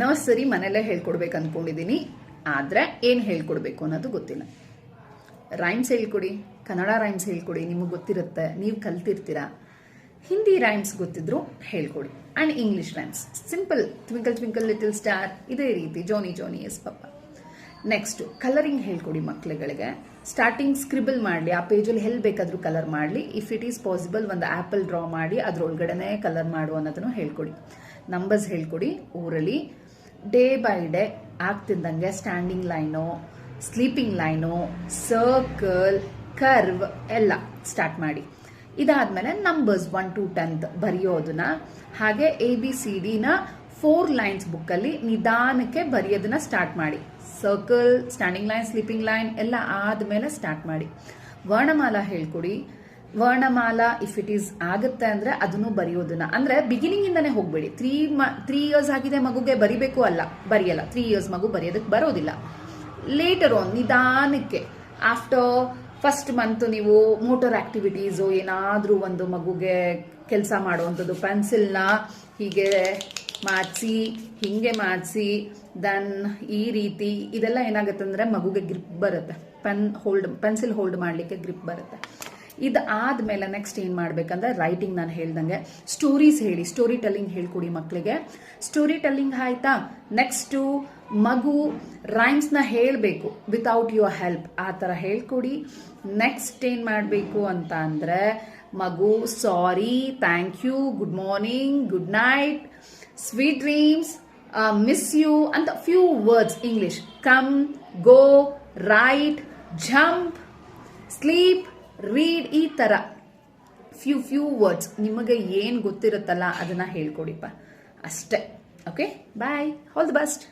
Nursery ಮನೆಯಲ್ಲೇ ಹೇಳ್ಕೊಡ್ಬೇಕು ಅಂದ್ಕೊಂಡಿದ್ದೀನಿ, ಆದರೆ ಏನು ಹೇಳ್ಕೊಡ್ಬೇಕು ಅನ್ನೋದು ಗೊತ್ತಿಲ್ಲ. ರೈಮ್ಸ್ ಹೇಳ್ಕೊಡಿ, ಕನ್ನಡ ರೈಮ್ಸ್ ಹೇಳ್ಕೊಡಿ, ನಿಮಗೆ ಗೊತ್ತಿರುತ್ತೆ, ನೀವು ಕಲ್ತಿರ್ತೀರಾ. ಹಿಂದಿ ರೈಮ್ಸ್ ಗೊತ್ತಿದ್ರು ಹೇಳ್ಕೊಡಿ. And English rhymes simple, twinkle twinkle little star, ಇದೇ ರೀತಿ Johny Johny yes papa. Next colouring ಹೇಳ್ಕೊಡಿ ಮಕ್ಕಳುಗಳಿಗೆ. ಸ್ಟಾರ್ಟಿಂಗ್ ಸ್ಕ್ರಿಬಲ್ ಮಾಡಲಿ, ಆ ಪೇಜಲ್ಲಿ ಎಲ್ಲಿ ಬೇಕಾದರೂ ಕಲರ್ ಮಾಡಲಿ. ಇಫ್ ಇಟ್ ಈಸ್ ಪಾಸಿಬಲ್ ಒಂದು ಆ್ಯಪಲ್ ಡ್ರಾ ಮಾಡಿ ಅದರೊಳಗಡೆನೆ ಕಲರ್ ಮಾಡು ಅನ್ನೋದನ್ನು ಹೇಳ್ಕೊಡಿ. ನಂಬರ್ಸ್ ಹೇಳ್ಕೊಡಿ. ಊರಲ್ಲಿ ಡೇ ಬೈ ಡೇ ಆಗ್ತಿದ್ದಂಗೆ standing line, sleeping line, circle, curve ಎಲ್ಲ ಸ್ಟಾರ್ಟ್ ಮಾಡಿ. ಇದಾದ್ಮೇಲೆ ನಂಬರ್ಸ್ 1 to 10 ಬರೆಯೋದನ್ನ, ಹಾಗೆ ABCDನ 4 ಲೈನ್ಸ್ ಬುಕ್ಕಲ್ಲಿ ನಿಧಾನಕ್ಕೆ ಬರೆಯೋದನ್ನ ಸ್ಟಾರ್ಟ್ ಮಾಡಿ. Circle, standing line, sleeping line ಎಲ್ಲ ಆದ್ಮೇಲೆ ಸ್ಟಾರ್ಟ್ ಮಾಡಿ. ವರ್ಣಮಾಲ ಹೇಳ್ಕೊಡಿ. ವರ್ಣಮಾಲ ಇಫ್ ಇಟ್ ಈಸ್ ಆಗುತ್ತೆ ಅಂದ್ರೆ ಅದನ್ನು ಬರೆಯೋದನ್ನ, ಅಂದ್ರೆ ಬಿಗಿನಿಂಗ್ ಇಂದಾನೆ ಹೋಗ್ಬೇಡಿ. 3 ಇಯರ್ಸ್ ಆಗಿದೆ ಮಗುಗೆ ಬರಿಬೇಕು ಅಲ್ಲ, ಬರೆಯಲ್ಲ. 3 ಇಯರ್ಸ್ ಮಗು ಬರೆಯೋದಕ್ಕೆ ಬರೋದಿಲ್ಲ. ಲೇಟರ್ ಆನ್ ನಿಧಾನಕ್ಕೆ ಆಫ್ಟರ್ ಫಸ್ಟ್ ಮಂತ್ ನೀವು ಮೋಟರ್ ಆಕ್ಟಿವಿಟೀಸು ಏನಾದರೂ ಒಂದು ಮಗುಗೆ ಕೆಲಸ ಮಾಡುವಂಥದ್ದು, ಪೆನ್ಸಿಲ್ನ ಹೀಗೆ ಮಾಡಿಸಿ, ಹಿಂಗೆ ಮಾಡಿಸಿ, ದೆನ್ ಈ ರೀತಿ ಇದೆಲ್ಲ ಏನಾಗುತ್ತೆ ಅಂದರೆ ಮಗುಗೆ ಗ್ರಿಪ್ ಬರುತ್ತೆ. ಪೆನ್ಸಿಲ್ ಹೋಲ್ಡ್ ಮಾಡಲಿಕ್ಕೆ ಗ್ರಿಪ್ ಬರುತ್ತೆ. ಇದಾದ್ಮೇಲೆ ನೆಕ್ಸ್ಟ್ ಏನು ಮಾಡ್ಬೇಕಂದ್ರೆ ರೈಟಿಂಗ್, ನಾನು ಹೇಳ್ದಂಗೆ ಸ್ಟೋರೀಸ್ ಹೇಳಿ, ಸ್ಟೋರಿ ಟೆಲ್ಲಿಂಗ್ ಹೇಳ್ಕೊಡಿ ಮಕ್ಕಳಿಗೆ. ಸ್ಟೋರಿ ಟೆಲ್ಲಿಂಗ್ ಆಯ್ತಾ, ನೆಕ್ಸ್ಟು ಮಗು ರೈಮ್ಸ್ನ ಹೇಳಬೇಕು ವಿತೌಟ್ ಯುವರ್ ಹೆಲ್ಪ್, ಆ ಥರ ಹೇಳ್ಕೊಡಿ. ನೆಕ್ಸ್ಟ್ ಏನು ಮಾಡಬೇಕು ಅಂತ ಅಂದರೆ ಮಗು sorry, thank you, good morning, good night, sweet dreams, miss you ಅಂತ few words English, come, go, write, jump, sleep, read, ಈ ಥರ ಫ್ಯೂ ವರ್ಡ್ಸ್ ನಿಮಗೆ ಏನು ಗೊತ್ತಿರುತ್ತಲ್ಲ ಅದನ್ನು ಹೇಳ್ಕೊಡಿಪ್ಪ, ಅಷ್ಟೇ. Okay, bye, all the best.